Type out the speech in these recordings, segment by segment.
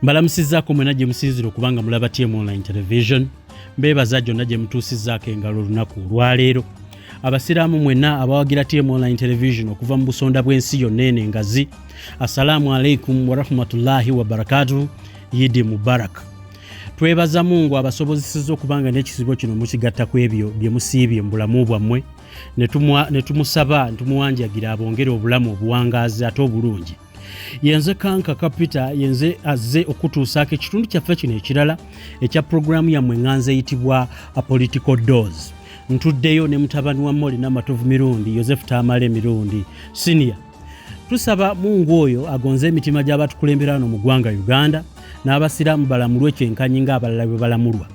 Mbalamusizzaako mwena gye musinzira okubanga mulaba TM Online Television. Mbeebaza gyonna gye mutuusizzaako engalo olunaku olwaleero. Abasiraamu mwenna abawagira TM Online Television okuva mu busonda bw'ensi yonna eno engazi. Assalamu alaikum wa rahmatullahi wa barakatuh. Yidi Mubarak. Twebaza Mungu abasobozesezza okubanga n'ekisibo kino mukigatta ku ebyo bye musiibye mu bulamu bwammwe. Ne tumusaba ntumuwanjagira abongere obulamu obuwangaazi ate obulungi. Yenze kanka kapita yenze azze okutuusaako ekitundu kyaffe kino ekirala ekya programu yammwe nganze eyitibwa A Political Dose. Ntuddeyo ne mutabani wa Moli n'amatovu Mirundi You-Tamale Mirundi senior. Tusaba Mungu oyo agonze emitima gy'abatukulembera wano mu ggwanga Uganda n'abasiraamu balamulwe kyenkanyi ng'abalala bwe balamulwa.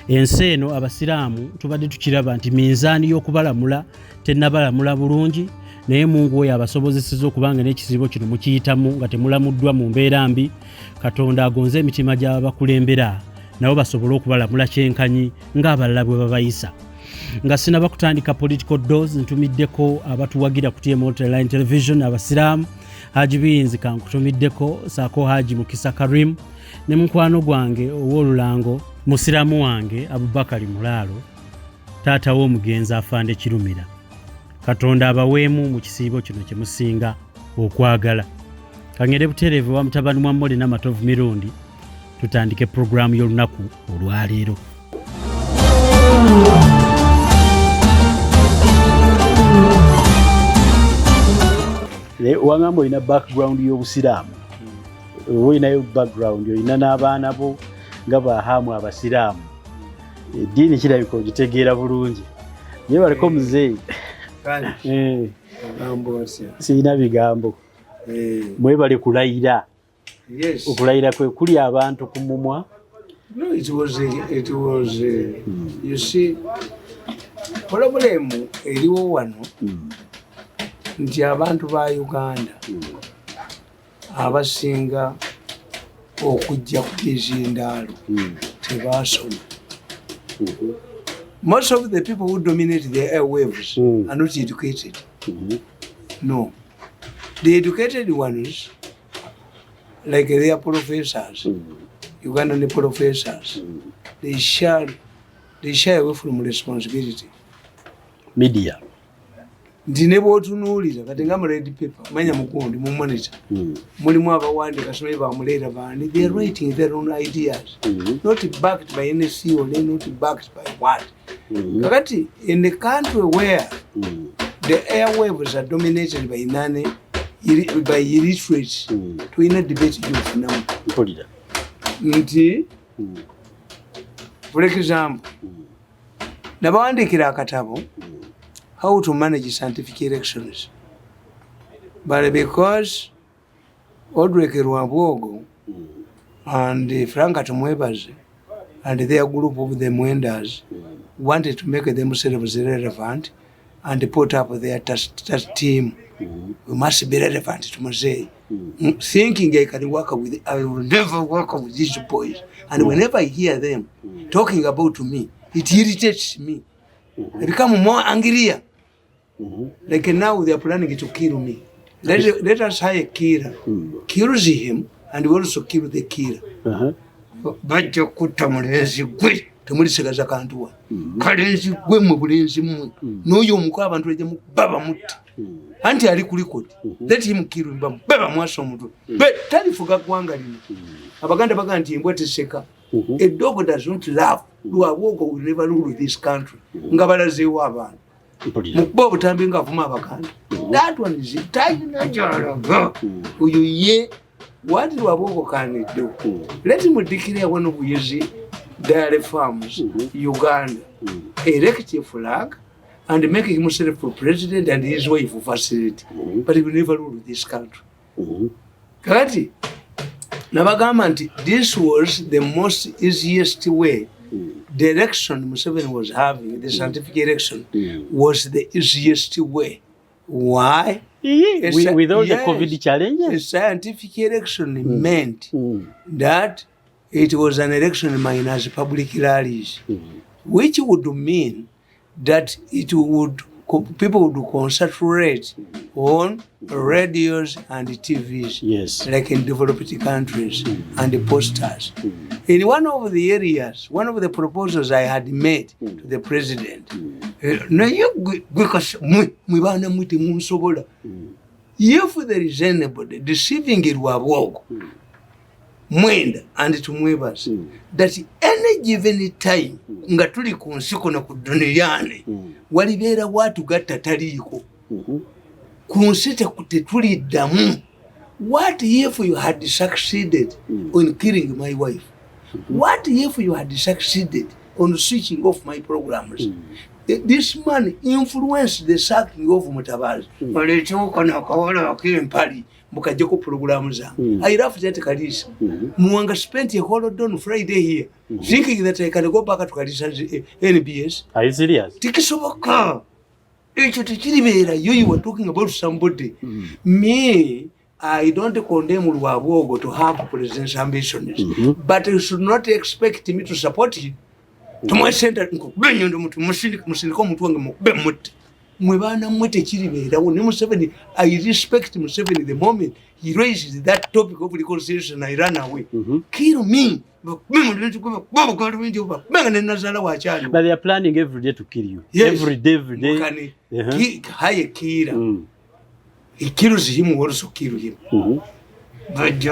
Ensi eno abasiraamu tubadde tukiraba nti minzaani y'okubalamula tennabalamula bulungi, naye Mungu oyo abasobozesezza okubanga n'ekizibu kino mukiyitamu nga temulamuddwa mu mbeera mbi. Katonda agonze emitima gy'abakulembera nabo basobole okubalamula kyenkanyi ng'abalala bwe babayisa. Nga sinaba kutandika Political Dose ntumiddeko abatuwagira ku TM Online Television abasiraamu. Haji Binzi kankutumiddeko, Ssaako Haji Mukisa Karim ne mukwano gwange ow'olulango musiramu wange Abubakari Mulaalo, taata w'omugenzi afande Kirumira. Katonda abaweemu mu kisiibo kino kye musinga okwagala. Kangere butereevu wa mutabani wa Moli n'amatovu Mirundi tutandike programu y'olunaku olwaleero. Wangamba olina background y'obusiraamu. Olinayo background olina n'abaana bo nga bahamu abasiraamu. Eddiini kirabika ogitegeera bulungi. Naye baliko muzeeyi. Sirina bigambo. Mwebale kulayira. Yes. Okulayira kwe kuli abantu ku mumwa. No, it was you see, problem eriwo wano nti abantu ba Uganda abasinga okujja ku bizindaalo tebasoma. Most of the people who dominate the airwaves are not educated. No. The educated ones, like their professors, Ugandan professors, they shy away from responsibility. Media. Ndinebo otunuulira kati nga mu red paper manya mukundi mu monitor mulimu abawandika someri bamulera bandi they are writing their own ideas not backed by any CEO, not backed by what. Kakati in the country where the airwaves are dominated by illiterates to in a debate youth now nti for example nabawandikira akatabo how to manage scientific elections. But because Odrek Rwabwogo and Franka Tumwebaze and their group of the Mwenders wanted to make themselves relevant and put up their task team, we must be relevant to Mosey. Thinking I will never work with these boys. And whenever I hear them talking about me, it irritates me. I become more angrier. Like now they are planning to kill me. Let us hire a killer. Kills him and we also kill the killer. Bajo kutamulenzi gwe temulisagaza kantuwa. Kalenzi gwe mu bulenzi mu. N'oyo omuko abantu eje mu baba mutti. Anti ali kulikoti. Let him kill him baba mwaso omuntu. Talifuga gwanga lino. Abaganda baga nti embwa teseka. A dog does not laugh. Lwabwogo will never rule this country. Ngabalazeewo abantu. Mukuba obutambi nga avuma abaganda. That one is it. Uyu ye what Lwabwogo can do? Let him declare one of his dairy farms, Uganda, erect a flag and make himself president and his wife facility. But he will never rule this country. Kati nabagamba nti this was the most easiest way. The election Museveni was having, the scientific election, was the easiest way. Why? With all the COVID challenges? The scientific election meant that it was an election minus public rallies, which would mean that people would concentrate on radios and TVs, like in developed countries, and the posters. In one of the areas, one of the proposals I had made to the president, if there is anybody deceiving Lwabogo, Mwenda and Tumwebas, that any given time, Ngatuli Kunsiko na Kuduniane, Walibera watu gata tariko, Kunsita kutetuli damu. What if you had succeeded on killing my wife? What if you had succeeded on switching off my programs? This man influenced the sacking of Mutabazi. I laughed at Kalisa. Mwanga spent a whole day on Friday here, thinking that I can go back to Kalisa's NBS. Are you serious? Tikisobaka. You were talking about somebody. Me, I don't condemn Lwabogo to have presidential ambitions, but you should not expect me to support you. To my center, I respect Museveni the moment he raises that topic of reconciliation. I ran away. Kill me. But they are planning every day to kill you. Yes. Every day. High killer. He kills him, also kill him. Family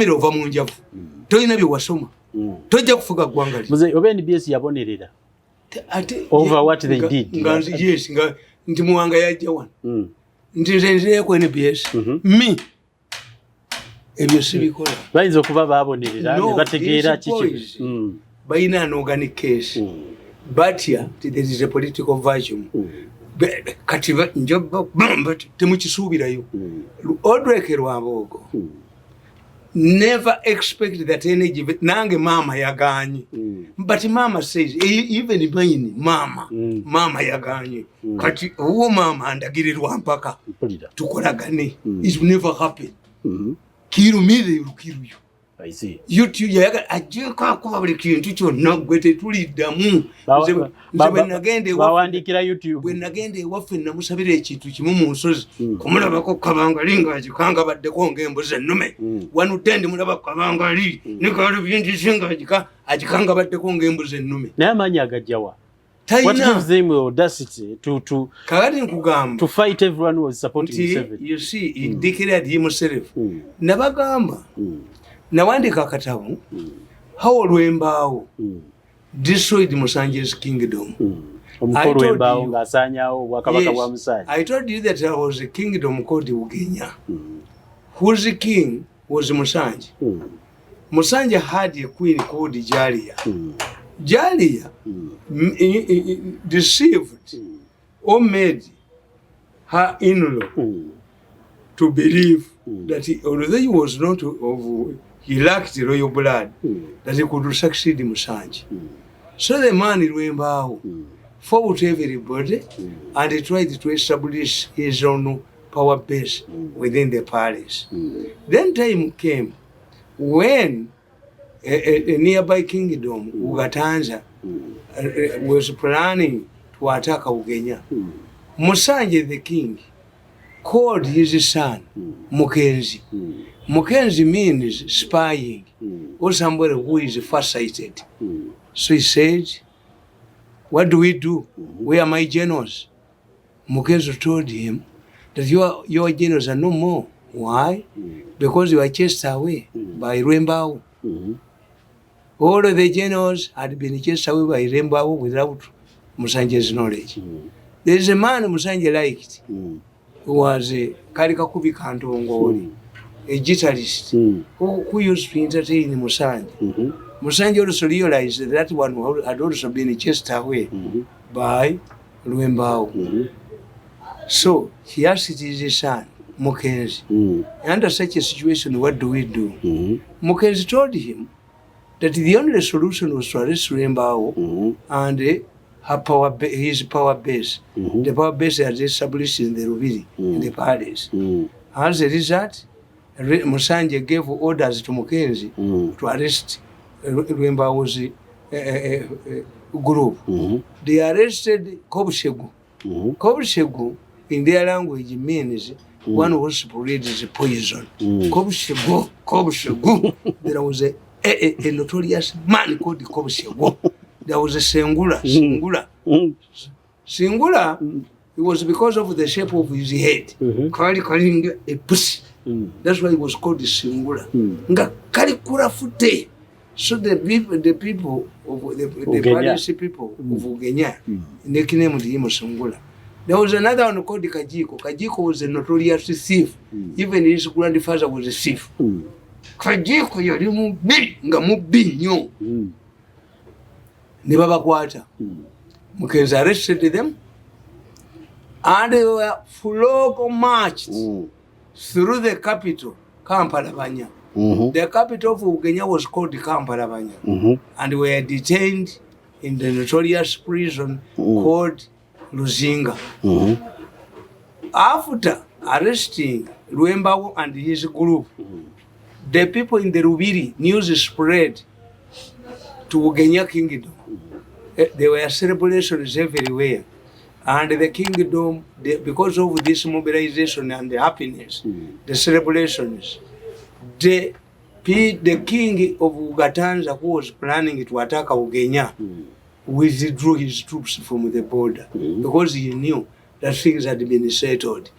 of Amunjafu. Toinabi Wasoma. Tojak Fuga Gwangali. OBNBS yabonerera. Over what they did. Yes, Ntimuanga Yajawan. Ntizenze kwa NBS. Me. Ebyo sibikola. Bayinza okuba babonerera ne bategeera kiki. Bayina an organic case. But here there is a political version. Kati njoba but temukisuubirayo. Olw'Embeera never expect that energy nange mama yaganye. But mama says even mine mama yaganye. Kati uwo mama andagirirwa mpaka tukolagane. It never happened. Kirumire yukiruyo. I see. YouTube yaga ajeka kuba buli kintu kyonna gwete tuliddamu. Nagende bawandikira YouTube. Bwe nagende waffe namusabira ekintu kimu mu nsozi. Kumulabako kabangalinga akikanga baddeko ng'embuzi ennume. Wanu tendi mulaba kabangali. Nikalo bingi singa akikanga baddeko ng'embuzi ennume. Naye amanyi agajjawa. What gives them audacity to fight everyone who was supporting Museveni? You see, he declared himself. Nabagamba. Nawandika akatabu, how Olw'Embeera destroyed Musanje's kingdom. I told you that there was a kingdom called Ugenya, whose king was Musanje. Musanje had a queen called Jalia. Jalia deceived or made her in-law to believe that although he was not he lacked royal blood, that he could succeed Musanje. So the man Olw'Embeera fought everybody and he tried to establish his own power base within the palace. Then time came when a nearby kingdom, Ugatanza, was planning to attack Ugenya. Musanje the king called his son Mukenzi. Mukenzi means spying or somebody who is farsighted. So he said, what do? Where are my generals? Mukenzi told him that your generals are no more. Why? Because you were chased away by Olw'Embeera. All of the generals had been chased away by Olw'Embeera without Musanje's knowledge. There is a man Musanje liked, who was a Karikakubi Kantongoli, a guitarist, who used to entertain Musanje. Musanje also realized that one had also been chased away by Olw'Embeera. So he asked his son, Mukenzi, under such a situation, what do? Mukenzi told him that the only solution was to arrest Olw'Embeera and his power base. The power base had established in the Rubiri, in the palace. As a result, Musanje gave orders to Mukenzi to arrest Olw'Embeera's group. They arrested Kobushegu Kobushegu in their language means one who spreads poison. Kobushegu. There was a notorious man called Kobushegu. There was a Singula. It was because of the shape of his head. Calling a pussy. That's why it was called the Singula. Nga karikura fute. So the people of the Parisi people of Ugenya, nicknamed him Singula. There was another one called the Kajiko. Kajiko was a notorious thief. Even his grandfather was a thief. Kajiko yali mubi nga mubi nnyo. Ne babakwata. Mukenzi arrested them and they were flock marched through the capital, Kampala Banya. The capital of Ugenya was called Kampala Banya. And were detained in the notorious prison called Luzinga. After arresting Olw'Embeera and his group, the people in the Rubiri, news spread to Ugenya kingdom. There were celebrations everywhere. And the kingdom, because of this mobilization and the happiness, the celebrations, the king of Ugatanza, who was planning to attack Ugenya, withdrew his troops from the border because he knew that things had been settled.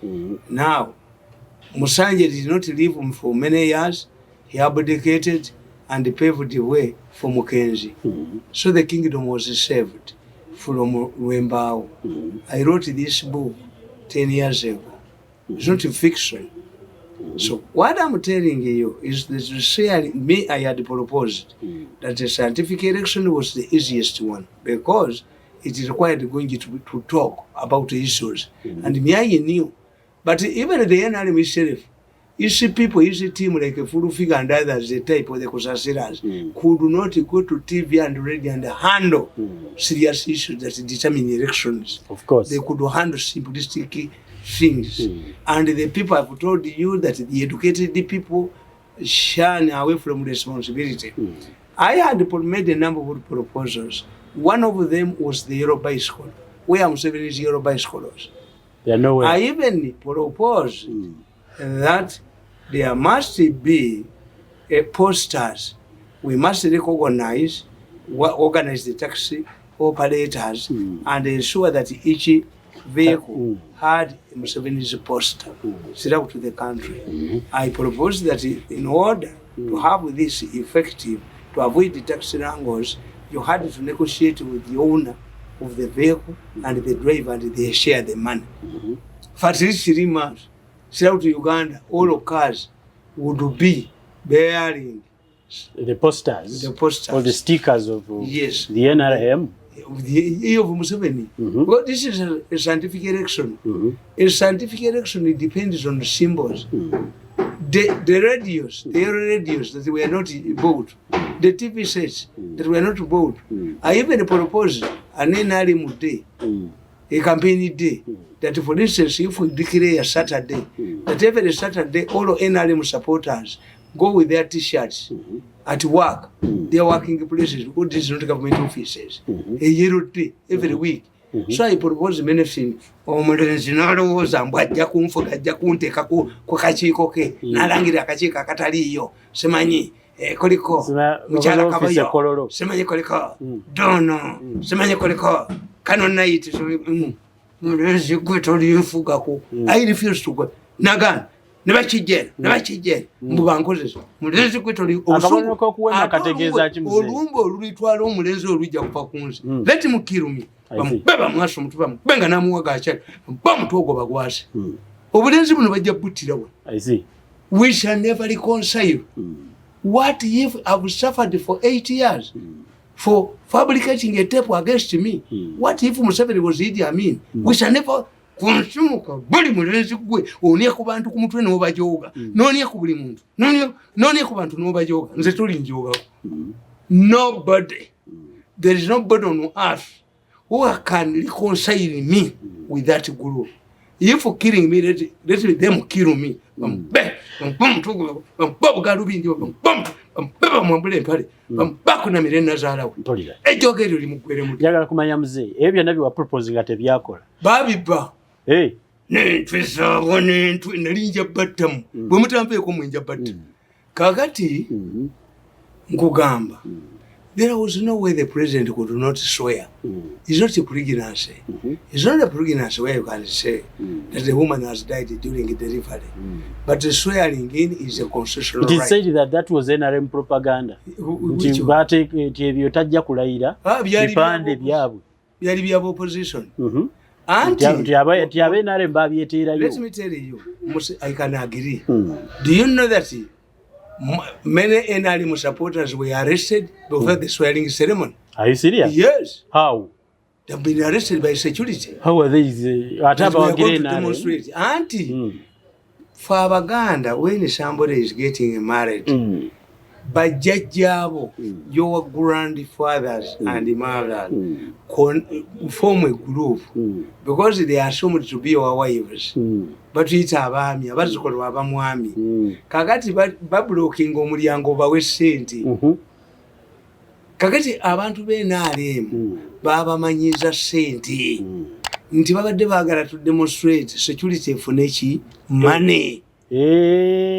Now, Musanje did not live for many years. He abdicated and paved the way for Mukenzi. So the kingdom was saved from Olw'Embeera. I wrote this book 10 years ago. It's not a fiction. So what I'm telling you is that I had proposed that the scientific election was the easiest one because it required going to talk about issues. And me, I knew. But even the NRM itself, easy people, easy team like a full figure and others, the type of the Kosasiras, could not go to TV and radio and handle serious issues that determine elections. Of course. They could handle simplistic things. And the people have told you that the educated people shun away from responsibility. I had made a number of proposals. One of them was the yellow bicycle, where I'm serving is yellow bicycles. They are nowhere. I even proposed that there must be a posters. We must recognize, organize the taxi operators and ensure that each vehicle had a Museveni's poster set out to the country. I proposed that in order to have this effective, to avoid the taxi wrangles, you had to negotiate with the owner of the vehicle and the driver and they share the money. For at least 3 months, set out to Uganda, all of cars would be bearing the posters or the stickers of yes, the NRM. Of Museveni. Well, this is a scientific election. A scientific election, it depends on the symbols. The radios, the radios that were not bought, the TV sets that were not bought. I even proposed an NRM day, a campaign day, that for instance, if we declare a Saturday, that every Saturday all NRM supporters go with their t-shirts at work, their working places, because this is not government offices, a yellow day every week. So I propose many things. Omulenzi n'alowooza mbu ajja kunfuga ajja kunteeka ku kakiiko ke n'alangira akakiiko akataliiyo simanyi koliko mukyala kabayo simanyi koliko dono simanyi koliko kano night mulenzi gwe tolinfugako. I refuse to go nagana ne bakijjera mbu bankozesa mulenzi gwe toli olumba olulitwala omulenzi olujja kuva ku nsi let him kill me. Baba mwaso mutuba benga namuwaga akyali bamutogo bagwase obulenzi buno bajja buttira wa. I see. We shall never reconcile. What if I've suffered for 8 years for fabricating a tape against me? What if Museveni was Idi Amin? We shall never consumuka buli mulenzi gwe onia ku bantu ku mutwe n'obajoga n'onia ku buli muntu n'onia ku bantu n'obajoga nze tuli njoga. Nobody, there is nobody on earth who can reconcile me with that group. If killing me, let them kill me. Njagala kumanya muzeeyi ebyo byonna bye waproposi nga tebyakola. Babiba. Nentwesaabo nali njabattamu bwe mutampeeko mwe njabatta. Kakati nkugamba. There was no way the president could not swear. It's not a pregnancy. It's not a pregnancy where you can say that the woman has died during delivery. But the swearing in is a constitutional right. It is said that was NRM propaganda. Nti ebyo tajja kulayira bipande byabwe. Byali bya opposition. Nti abe NRM babyeteerayo. Let me tell you, I can agree. Do you know that many NRM supporters were arrested before the swearing ceremony? Are you serious? Yes. How? They've been arrested by security. How are these? Demonstrate. Auntie, for Abaganda, when somebody is getting married, bajjajjaabo, your grandfathers and mothers form a group because they are assumed to be your wives. Batuyita abaami abazzukulu abamwami kakati babulookinga omulyango bawe ssente kakati abantu b'NRM babamanyiza ssente nti babadde baagala to demonstrate security efune ki money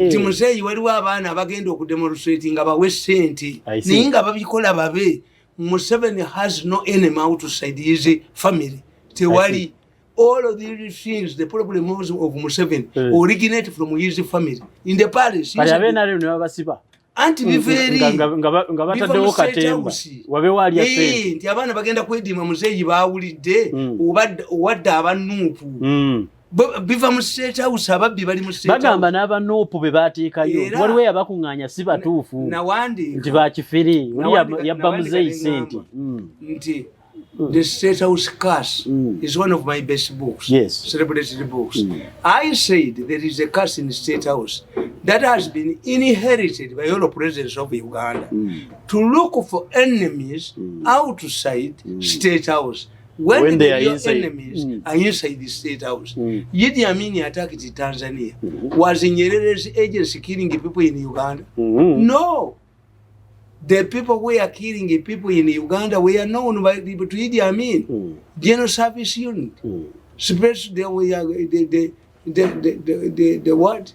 nti muzeeyi waliwo abaana abagenda okudemonstrate nga bawe ssente naye nga babikola babe. Museveni has no enemy outside his family. Tewali. All of these things, the problem of Museveni originate from his family. In the palace. Anti biveri nga bataddewo katemba wabe waalya ssente nti abaana bagenda kwediima muzeeyi baawulidde owadde abanuupu biva mu State House ababbi bali mu State House bagamba n'abanuupu be baateekayo waliwo yabakuŋŋaanya si batuufu nti bakifere oli yabba muzeeyi ssente nti The State House curse is one of my best books, celebrated books. I said there is a curse in the State House that has been inherited by all the presidents of Uganda to look for enemies outside State House. When they are enemies are inside the State House. Idi Amin attacked Tanzania. Was Nyerere's agency killing people in Uganda? No. The people who are killing people in Uganda were known by the Idi Amin. General Service Unit. Especially the what?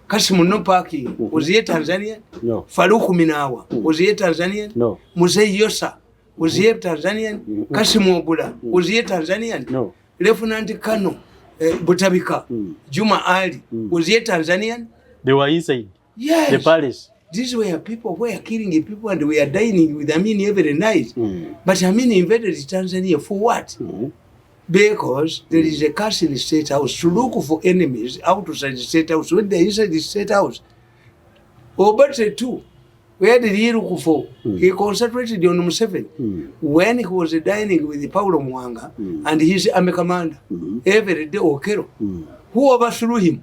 Kasimuno Paki. Was he Tanzanian? No. Faruku Minawa. Was he Tanzanian? No. Musei Yosa. Was he Tanzanian? Kasimu Obula. Was he Tanzanian? No. Lieutenant Kano Butabika. Juma Ali. Was he Tanzanian? They were inside. Yes. The palace. These were people who were killing people and we are dining with Amin every night. But Amin invaded Tanzania for what? Because there is a curse in the State House to look for enemies outside the State House. When they're inside the State House, Obate too, where did he look for? He concentrated on Museveni. When he was dining with Paulo Mwanga and his army commander, every day Okero, who overthrew him?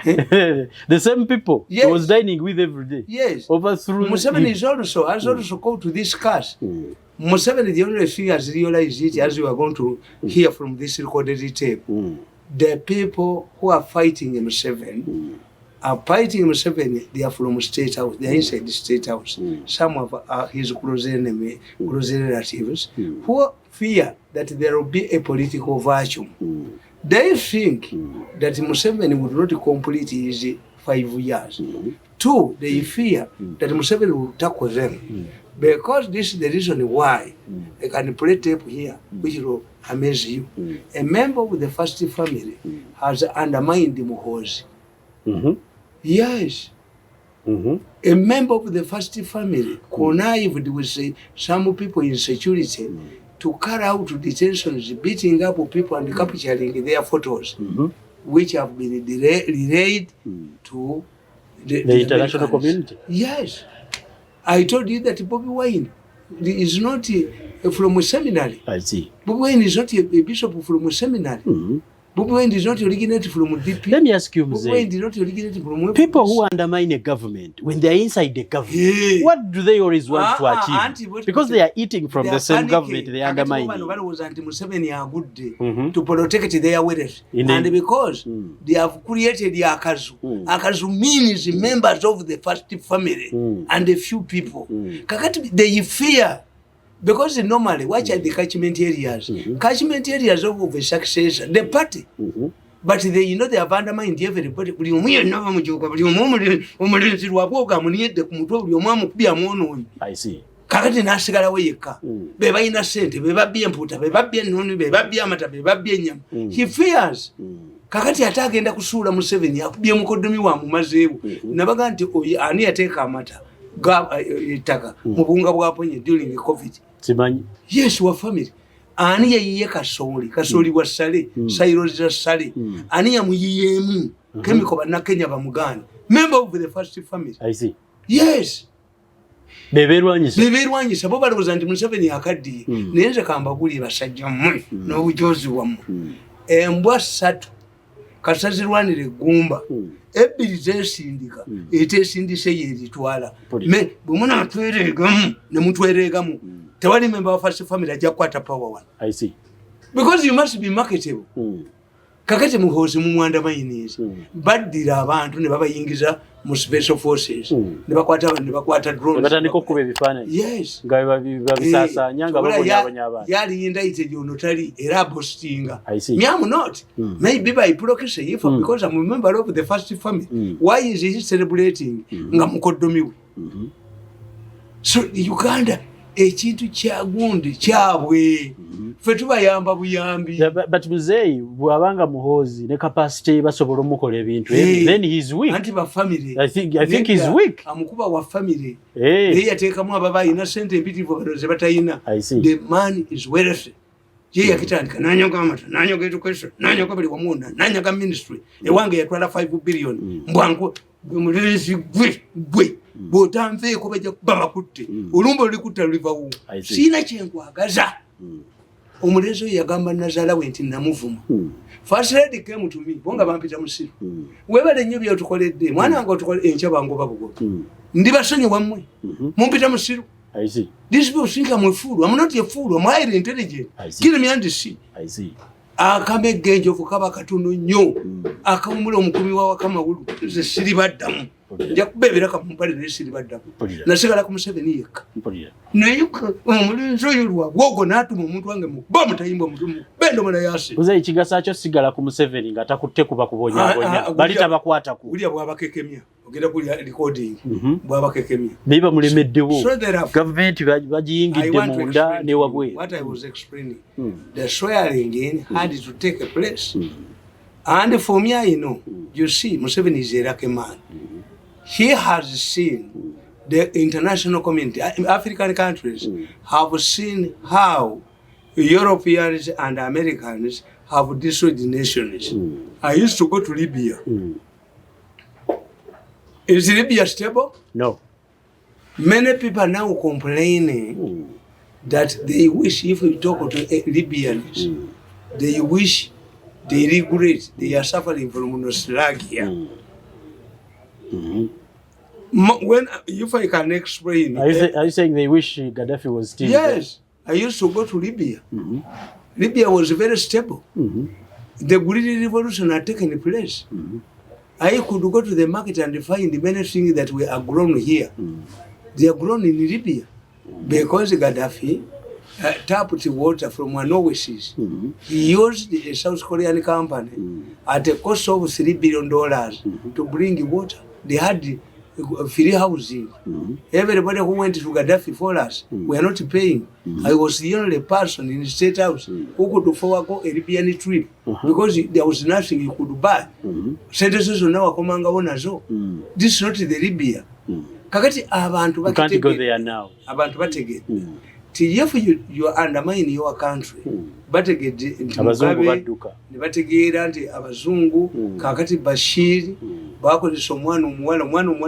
The same people he was dining with every day. Yes. Overthrew Museveni has also called to this curse. Museveni, the only thing has realized it, as we are going to hear from this recorded tape, the people who are fighting Museveni are fighting Museveni. They are from State House. They are inside the State House. Some of his close enemy, close relatives, who fear that there will be a political vacuum. They think that Museveni would not complete his 5 years. Two, they fear that Museveni will tackle them. Because this is the reason why I can play tape here, which will amaze you. A member of the first family has undermined Muhozi. Yes. A member of the first family connived with some people in security to carry out detentions, beating up people and capturing their photos, which have been relayed to the international community. Yes. I told you that Bobby Wine is not from a seminary. I see. Bobby Wine is not a bishop from a seminary. Bobi Wine is not originated from DP. Let me ask you, Bobi Wine is not originated from people who undermine a government, when they are inside the government, what do they always want to achieve? Because they are eating from the same government, they undermine it. To protect their wealth. And because they have created the Akazu. Akazu means members of the first family and a few people. They fear. Because normally, watch at the catchment areas. Catchment areas of a success, the party. But they they have undermined everybody. I see. Kakati nasigala weyeka. Beba ina sente, beba bia mputa, beba bia nunu, beba bia mata, beba bia nyama. He fears. Kakati atagenda kusula Museveni akubye mukodomi wa mumazeewo. Nabaga nti ani yateeka amata. Itaka mubunga bwaponye during COVID. Simanyi. Yes, wa family. Ani yayiye kasoli wa sale, Sairoza sale. Ani yamuyiyemu chemical banakenya bamugani. Member of the first family. I see. Yes. Beberwanyisa bo baloza nti Museveni akaddiye naye kamba guli basajja mmwe n'obujozi wammwe embwa 3 kasazirwanire gumba ebbiri zesindika etesindise yeritwala me bumuna atweregamu ne mutweregamu tewali member of first family ajja kwata power one. I see. Because you must be marketable. Kakati muhozi mu mwanda mayinezi baddira abantu ne babayingiza mu special forces ne bakwata drones batandika okuba ebifaananyi. Yes, nga babisasanya nga babonyabonya abantu yali indicted ono tali era postinga. Me am not maybe by proxy if because I'm a member of the first family. Why is he celebrating nga mukodomi we? So Uganda ekintu kyagundi kyabwe fe tubayamba buyambi. But muzeeyi bwabanga muhozi ne capacity basobola omukola ebintu then he's weak. Anti ba family I think he's weak. Amukuba wa family yateekamu ababa ina sente empitivu badoze batayina. The man is wealthy. Ye yakitandika nanyoga amata nanyoga education nanyoga bali wamunda nanyoga ministry ewange yatwala 5 billion mbwangu mulirisi gwe botanveeko bajja babakutte olumba olikutta lulivawo siina kyenkwagaza. Omulezo yagamba Nazalawe nti namuvuma. First lady came to me bonga bampita musiru webale nnyo byotukoledde mwana wange otukole enkyaba ngoba bugo ndibasonye wammwe mumpita musiru. I see. These people think I'm a fool. I'm not a fool. I'm highly intelligent. Kill me and see. I see. Akame genjo kukaba katono nnyo akamumula omukumi wa Amawulire ze siribaddamu jakubebera kamumpale ne siribaddamu nasigala ku Museveni yekka nayuka omulinzi oyo lwagogo n'atuma omuntu wange mukuba mutayimba omutumu bendo mwana yasi uze ekigasa kyo sigala ku Museveni nga takutte kuba kubonyabonya bali tabakwatako ulya bwabakekemya ogenda kulya recording bwabakekemya biba mulemeddewo government bagiyingidde munda ne wabwe. What I was explaining the swearing in had to take a place and for me I know you see Museveni is a lucky man. He has seen the international community, African countries have seen how Europeans and Americans have destroyed the nations. I used to go to Libya. Is Libya stable? No. Many people are now complaining that they wish if we talk to Libyans, they wish, they regret, they are suffering from nostalgia. When, if I can explain, are you saying they wish Gaddafi was still yes, there? I used to go to Libya. Libya was very stable. The great revolution had taken place. I could go to the market and find many things that were grown here. They are grown in Libya because Gaddafi tapped water from an oasis. He used a South Korean company at a cost of $3 billion to bring water. They had free housing. Everybody who went to Gaddafi for us were not paying. I was the only person in the State House who could forego a Libyan trip because there was nothing you could buy. Sentences on our commander onazo. This is not the Libya. Kakati abantu you can't go there now. Abantu batege. If you undermine your country, bategedde nti abazungu badduka ne bategeera nti abazungu kakati Bashir bakozesa omwana omuwala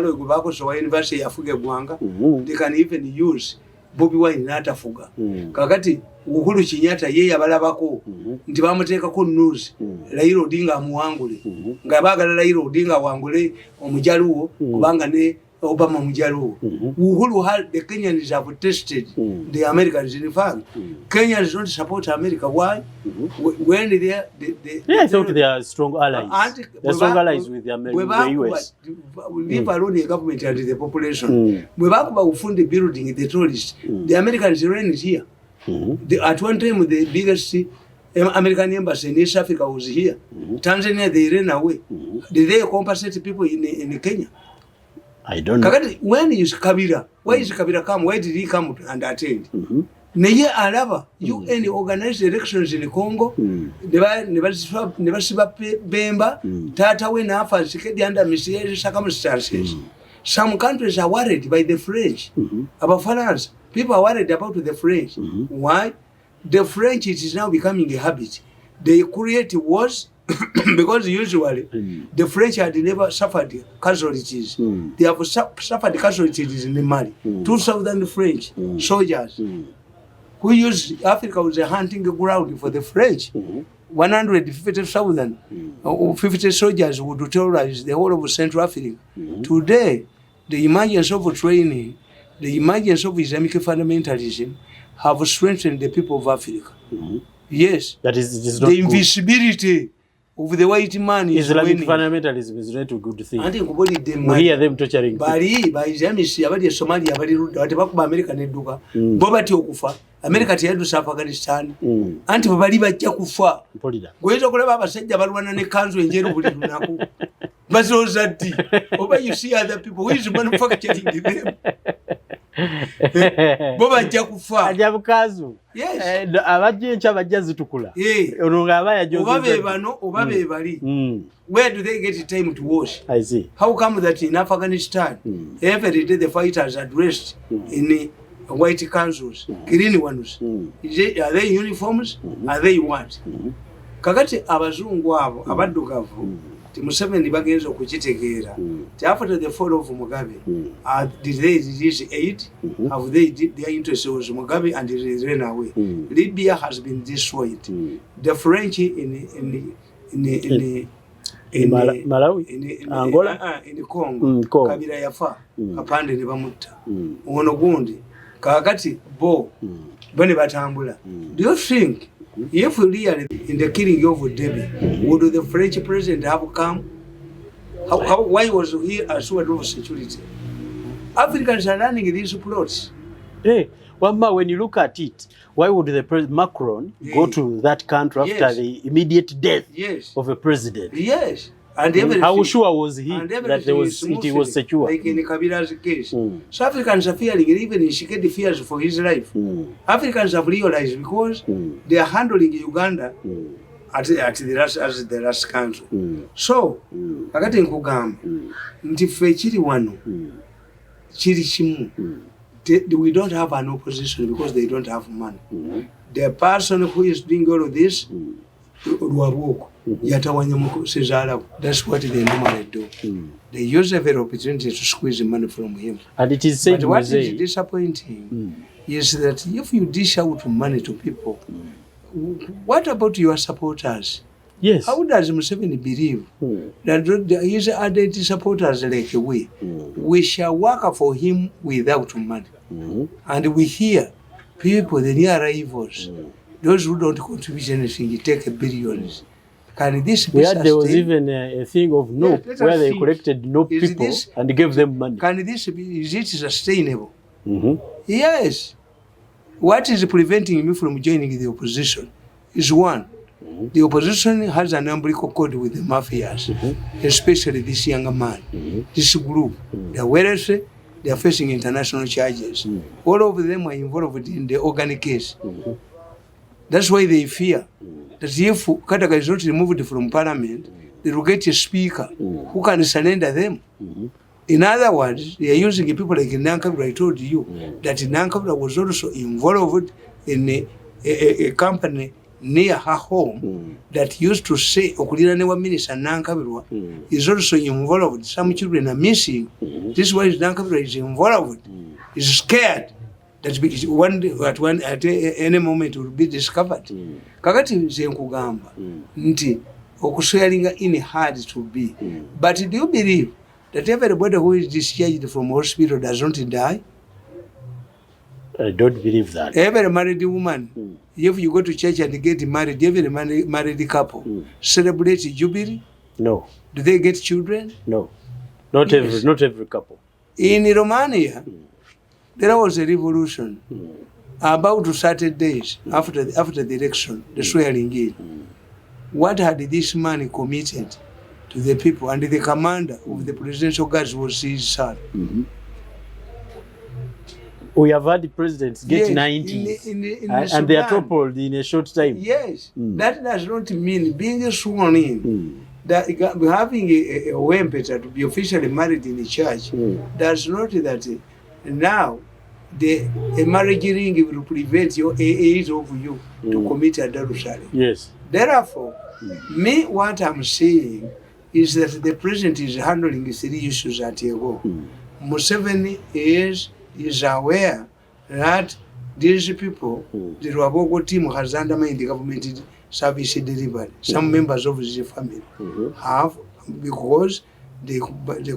oyo gwe bakozesa wa university yafuga eggwanga they can even use Bobi Wine n'atafuga. Kakati Uhuru Kenyatta ye yabalabako nti bamuteekako news Raila Odinga amuwangule nga baagala Raila Odinga awangule omujaluwo kubanga ne Obama mujaluwo. Uhuru had the Kenyans have tested the Americans in fact. Kenyans don't support America. Why? When I thought they are strong allies. They are strong allies with the US. Leave alone the government and the population. We back about funding building the tourists. The Americans ran it here. At one time, the biggest American embassy in East Africa was here. Tanzania, they ran away. Did they compensate people in Kenya? I don't know. When is Kabila? Why is Kabila come? Why did he come and attend? Neye alaba UN organized elections in Congo. Never Bemba. Tata we na afa sikedi under mysterious circumstances. Some countries are worried by the French about France. People are worried about the French. Why? The French, it is now becoming a habit. They create wars because usually the French had never suffered casualties. They have suffered casualties in Mali. 2,000 French soldiers who used Africa was a hunting ground for the French. 150,000 or 50 soldiers would terrorize the whole of Central Africa. Today, the emergence of training, the emergence of Islamic fundamentalism have strengthened the people of Africa. Yes, that is not the invisibility of the white man is Islamic winning. Fundamentalism is not a good thing. I think we hear them torturing by Islamists, abadi Somalia, abadi Ruda, America neduka, Bobati okufa, America tiyadusa Afghanistan, anti babali bajja kufa. Gweza kulaba abasajja balwana ne kanzu enjeru buli lunaku. Bazoza ddi. Oba you see other people who is manufacturing them. Boba ajja kufa. Ajja bukazu. Yes. Abajja encha bajja zitukula. Ono ngaba yajoza. Oba be bano, oba be bali. Where do they get time to wash? I see. How come that in Afghanistan, every day the fighters are dressed in white councils, green ones? Are they uniforms? Are they what? Kakati abazungu abo, abaddugavu, Museveni bagenza okukitegeera. After the fall of Mugabe, did they release aid? Have they did their interest was Mugabe and they ran away? Libya has been destroyed. The French in Malawi, Angola, in Congo, Kabila yafa, apande ne bamutta. Ono gundi, kakati bo, bane batambula. Do you think if we really in the killing of Debbie, would the French president have come? Why was he assured of security? Africans are running these plots. Hey, when you look at it, why would the president Macron go to that country after the immediate death of a president? Yes. And how sure was he that it was secure? Like in Kabila's case. So Africans are fearing, even in Shikedi fears for his life. Africans have realized because they are handling Uganda as the last country. So, akati nkugamba, nti ffe kiri wano, kiri kimu. We don't have an opposition because they don't have money. The person who is doing all of this, that's what they normally do. They use every opportunity to squeeze money from him. And it is said, but what is disappointing is that if you dish out money to people, what about your supporters? Yes. How does Museveni believe that his ardent supporters like we shall work for him without money? And we hear people, the near arrivals, those who don't contribute anything, you take billions. Can this be sustained? There was even a thing of NOP where they collected NOP people and gave them money. Can this be, is it sustainable? Yes. What is preventing me from joining the opposition is one, the opposition has an umbilical cord with the mafias, especially this younger man, this group. They are wealthy, they are facing international charges. All of them are involved in the organic case. That's why they fear that if Kataka is not removed from parliament, they will get a speaker who can surrender them. In other words, they are using people like Nankabra. I told you that Nankabra was also involved in a company near her home that used to say Okulanga Minister Nankabra is also involved. Some children are missing. This is why Nankabra is involved. He's scared that at any moment will be discovered. Kakati nze nkugamba nti okuswealinga in hard to be. But do you believe that everybody who is discharged from hospital does not die? I don't believe that. Every married woman, if you go to church and get married, every married couple celebrate Jubilee? No. Do they get children? No. Not every couple. In Romania, there was a revolution about certain days after the election, the swearing in. What had this man committed to the people? And the commander of the presidential guards was his son. We have had presidents get 90s and they are toppled in a short time. Yes, that does not mean being sworn in. That having a Olw'Embeera to be officially married in the church does not that now a marriage ring will prevent your age of you to commit adultery. Yes. Therefore, me what I'm saying is that the president is handling 3 issues at a go. Museveni is aware that these people, the Rwabogo team has undermined the government service delivery. Some members of the family have, because they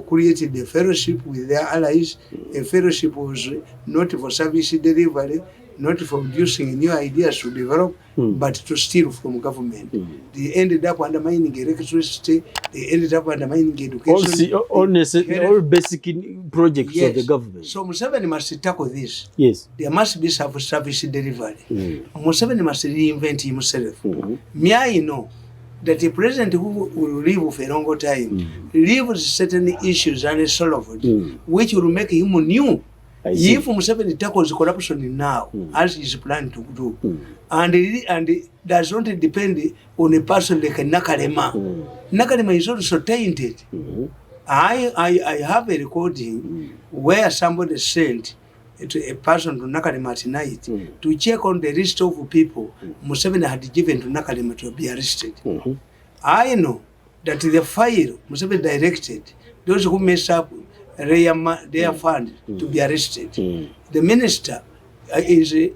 created a fellowship with their allies. A fellowship was not for service delivery, not for producing new ideas to develop, but to steal from government. They ended up undermining electricity, they ended up undermining education. All basic projects of the government. So Museveni must tackle this. Yes. There must be some service delivery. Museveni must reinvent himself. I know that a president who will live for a long time leaves certain issues unsolved, which will make him new. If Museveni tackles corruption now, as he is planning to do, and it does not depend on a person like Nakalema. Nakalema is also tainted. I have a recording where somebody sent to a person to Nakalema at night to check on the list of people Museveni had given to Nakalema to be arrested. I know that the file Museveni directed those who mess up their fund to be arrested. The minister is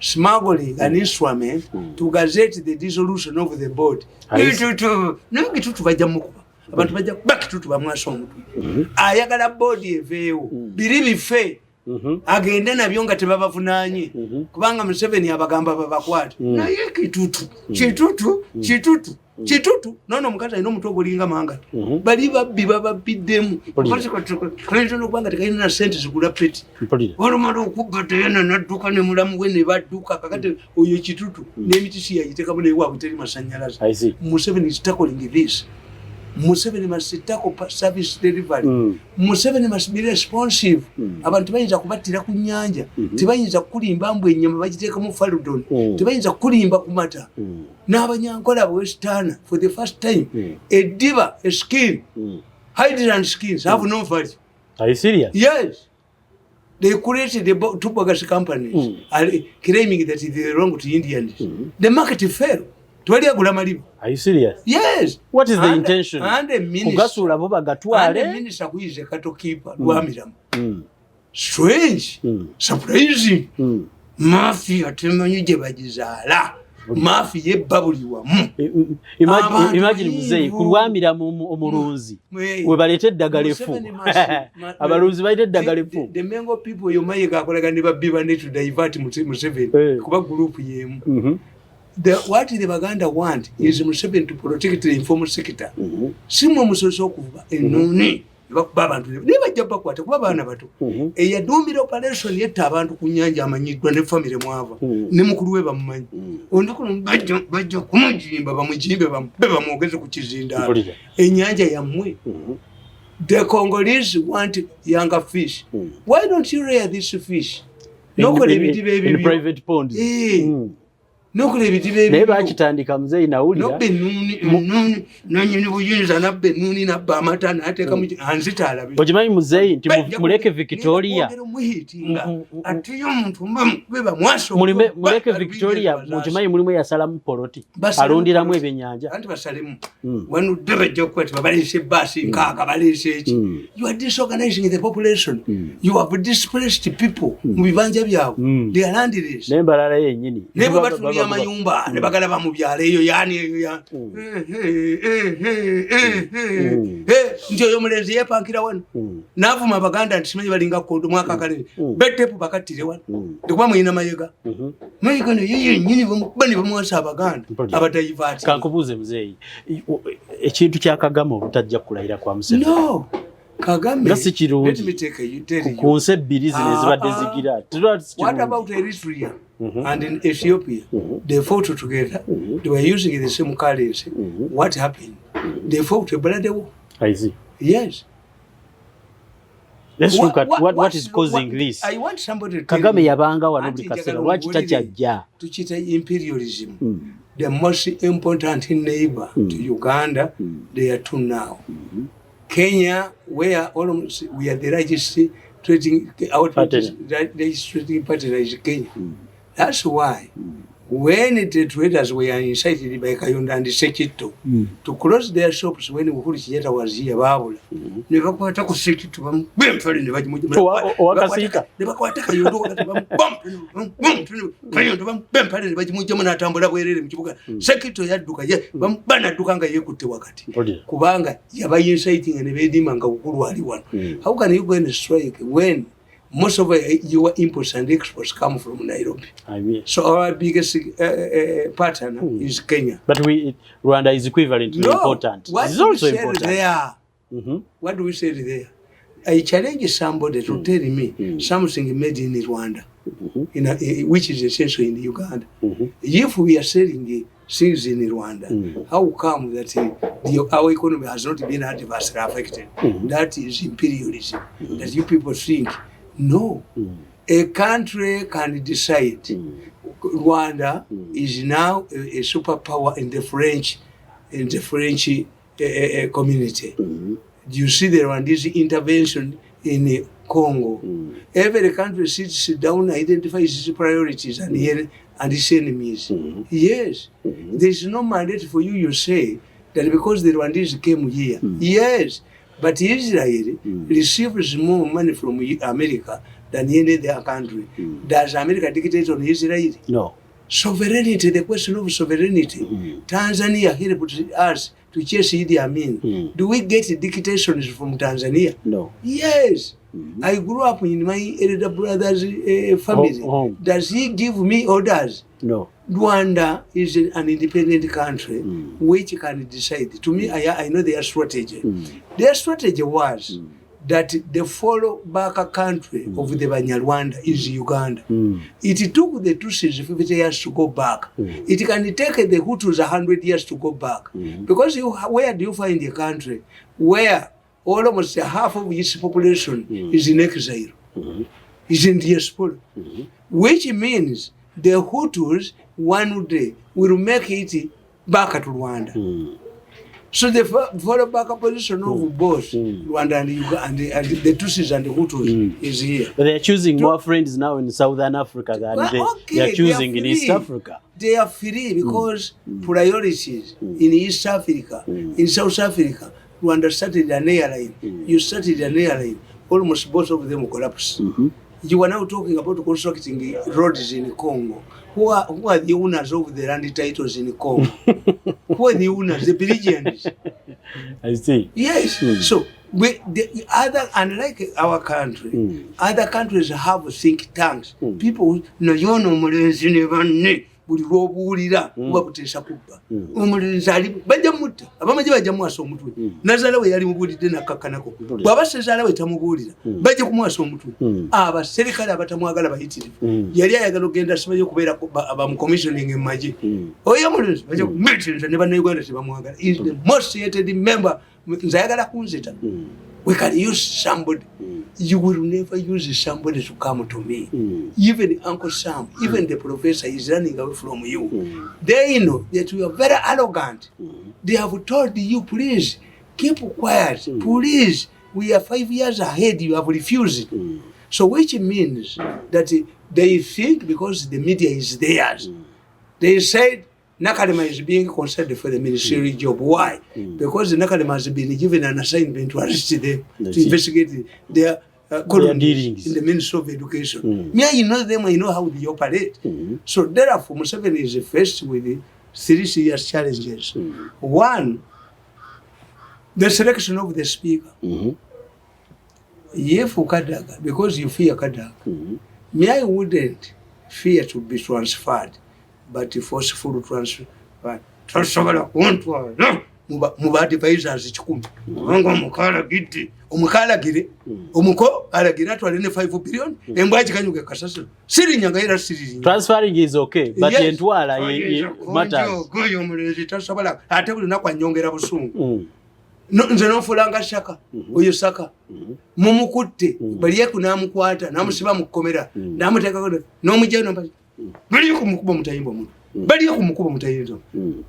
smuggling an instrument to gazette the dissolution of the board. Ayagala body eveewo biri bife agende nabyo nga tebabavunaanye kubanga Museveni abagamba babakwate naye kitutu nono omukazi alina omutwe ogulinga manga bali babbi bababiddemu kubanga tekalina sente zigula peti olumala okubba teyana nadduka ne mulamu we ne badduka kakati oyo kitutu n'emitisi yagiteekamu newaabwe teri masanyalaze. Museveni is tackling this. Museveni must tackle service delivery. Museveni must be responsive. Abantu bayinza kubattira ku nnyanja, tebayinza kulimba mbwe ennyama bagiteeka mu faludon, tebayinza kulimba ku mata. N'abanyankola Western for the first time, a diva, a skin, Hydrant skins have no value. Are you serious? Yes. They created two bogus companies claiming that they belong to Indians. The market fell. Are you serious? Yes. What is the intention? And the minister who is a cattle keeper, strange, surprising. Mafia temanyujebajizala. Mafia babuliwamu. Imagine muzeyi kulwamira omulunzi we balete eddagala effu abalunzi balete eddagala effu. The Mengo people yomayega akolaga ne babbiba ne to divert Museveni kuba group yemu. What the Baganda want is Museveni to protect the informal sector. Simwe musoso okuva enoni bakuba abantu nebajja bakwata kuba baana bato eyadumira operation yetta abantu ku nnyanja amanyiddwa ne family mwava ne mukulu we bamumanyi ondikuno bajja kumujimba bamujimbe bamwogeze ku kizinda ennyanja yammwe. The Congolese want younger fish. Why don't you rear this fish? In private ponds. n'okola ebitiba naye bakitandika muzeeyi nawulira nobba ennuuni nanyini buyinza nabba ennuuni nabba amata n'ateeka anzitaalabe okimanyi muzeeyi nti muleke Victoria atiyo omuntu mba mwaso muleke Victoria mukimanyi mulimu eyasalamu poloti alundiramu ebyennyanja anti basalemu wanudde bajja okukwati babaleese ebbaasi nkaaga baleese eki you are disorganizing the population you have displaced people mu bibanja byabwe they are landless naye mbalala yennyini naye bwe batulira amayumba ne bagalaba mu byalo eyo yaani eyo nti oyo omulenzi yeepankira wano n'avuma abaganda nti simanyi balinga kondo mwaka akalebe betepu bakattire wano tekuba muyina mayega mayega no ye yennyini bamukuba ne bamuwasa abaganda abadayivaati kankubuuze muzeeyi ekintu kya Kagame obutajja kulayira kwa Museveni no Kagame nga si kirungi ku nsi ebbiri zino ezibadde zigira what about Eritrea and in Ethiopia they fought together they were using the same currency what happened they fought a bloody war I see yes let's look at what is causing this I want somebody to Kagame yabanga wano buli kaseera lwaki takyajja tukiyita imperialism the most important neighbor to Uganda they are two now Kenya, where almost we are the largest trading partner is Kenya. That's why when the traders were incited by Kayonda and Sekito to close their shops when Uhuru Kenyatta was here, Babula, never quite a Sekito, Bempel in the Vajimujamana, never quite a Kayonda, Bempel in the Vajimujamana Tambora, where Sekito Yaduka, Bana Dukanga Yakutawakati, Kubanga, Yaba inciting and evading Manga Uhuru one. How can you go and strike when most of your imports and exports come from Nairobi? I mean. So our biggest partner is Kenya. But Rwanda is equivalent to important. What it's also important. There? What do we say there? I challenge somebody to tell me something made in Rwanda, which is essentially in Uganda. If we are selling things in Rwanda, how come that our economy has not been adversely affected? That is imperialism. That you people think. No, a country can decide. Rwanda is now a superpower in the French community. Do you see the Rwandese intervention in Congo? Every country sits down, identifies its priorities and its enemies. Yes, there is no mandate for you. You say that because the Rwandese came here. Yes. But Israel receives more money from America than any other country. Does America dictate on Israel? No. Sovereignty, the question of sovereignty. Tanzania helped us to chase Idi Amin. Do we get dictations from Tanzania? No. Yes. I grew up in my elder brother's family. Does he give me orders? No. Rwanda is an independent country which can decide. To me, I know their strategy. Their strategy was that the follow-back country of the Banyarwanda is Uganda. It took the Tutsis 50 years to go back. It can take the Hutus 100 years to go back. Because where do you find a country where almost half of its population is in exile, is in diaspora, which means the Hutus one day will make it back to Rwanda. So the follow-back position of both Rwanda and Uganda and the Tutsis and the Hutus is here. But they are choosing more friends now in Southern Africa than they are choosing in East Africa. They are free because priorities in East Africa, in South Africa, Rwanda started an airline. You started an airline. Almost both of them collapsed. You are now talking about constructing roads in Congo. Who are the owners of the land titles in Congo? Who are the owners? The Belgians. I see. Yes. So unlike our country, other countries have think tanks. People buli lw'obuwulira kuba buteesa kubba omulenzi ali bajja mutta abamaje bajja mwasa omutwe nazaala we yali mubuulidde nakakkanako bw'aba sezaala we tamubuulira bajja kumwasa omutwe abaserikale abatamwagala bayitirivu yali ayagala okgenda sibayo okubeera abamucommissioning emmagye oyo omulenzi bajja kumetinza ne bannayuganda tebamwagala is the most hated member nze ayagala kunzita we can use somebody. You will never use somebody to come to me. Even Uncle Sam, even the professor is running away from you. They know that you are very arrogant. They have told you, please, keep quiet. Please, we are 5 years ahead. You have refused. So which means that they think because the media is theirs. They said Nakalema is being considered for the ministerial job. Why? Because the Nakalema has been given an assignment to arrest them, to investigate their colonies in the Ministry of Education. Me, I know them, I know how they operate. So therefore, Museveni is faced with 3 serious challenges. One, the selection of the speaker. Kadaga, because you fear Kadaga. Me, I wouldn't fear to be transferred, but forceful transfer. Transfer Muba advisors chikumi. Mukala gidi. Omukala gire. Omuko alagira to 5 billion. Embwaji kanyuke kasasa. Siri nyanga siri. Transferring is okay, but yentwala matters. Goyo mulezi tasabala. Ate buli nakwa nyongera busungu. Nze nofulanga shaka oyo saka mumukutte baliye kunamukwata namusiba mukomera namuteka ko nomujeno mbaji baliye kumukuba mutayimbo muntu baliye kumukuba mutayimbo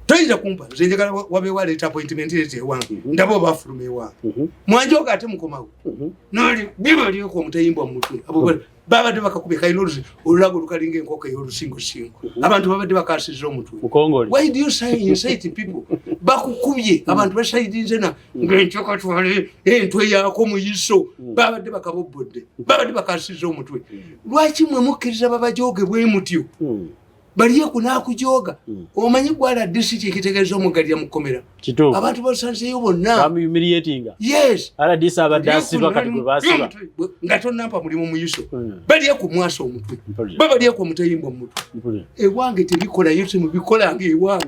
toyinza kumpa zenjagala wabe wale appointment lete wange ndabo bafulume wange mwanjoka ate mukomawo noli bibaliye ko mutayimbo muntu abo baba de bakakubeka inoruzi olulago lukalinga enkoko y'olusingo singo abantu babadde bakasiza omutwe mukongoli. Why do you say incite people bakukubye abantu basayidinze na ngenchoka twale entwe yako muyiso babadde bakabobodde babadde bakasiza omutwe lwaki mwe mukkiriza babajoge bwe mutyo baliye kunakujoga omanyi gwala district kitegeeza omugalya mukomera abantu basanzeyo bonna humiliating. Yes, ala disa abadasi bakati gwe basiba ngato nampa mulimu muyiso baliye kumwasa omutwe babaliye ku mutayimbo omutwe ewange tebikola yesu mubikola nge ewange